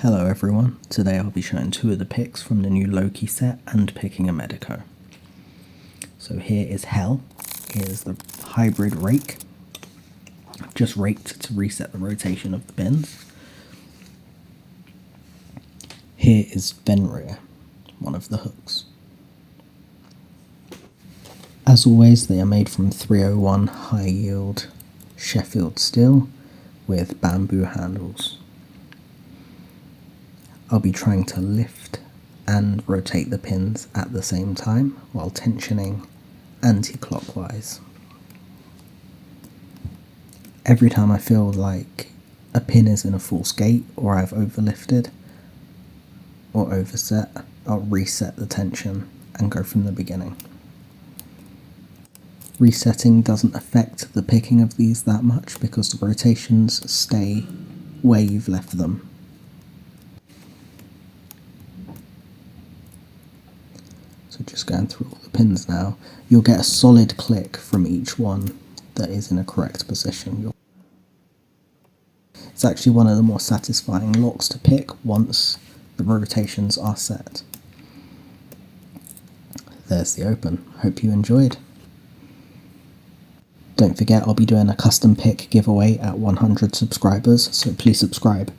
Hello everyone, today I'll be showing two of the picks from the new Loki set and picking a Medeco. So here is Hell, here's the hybrid rake. I've just raked to reset the rotation of the pins. Here is Fenrir, one of the hooks. As always, they are made from 301 high yield Sheffield steel with bamboo handles. I'll be trying to lift and rotate the pins at the same time while tensioning anti-clockwise. Every time I feel like a pin is in a false gate or I've overlifted or overset, I'll reset the tension and go from the beginning. Resetting doesn't affect the picking of these that much because the rotations stay where you've left them. So just going through all the pins now, you'll get a solid click from each one that is in a correct position. It's actually one of the more satisfying locks to pick once the rotations are set. There's the open. Hope you enjoyed. Don't forget I'll be doing a custom pick giveaway at 100 subscribers, so please subscribe.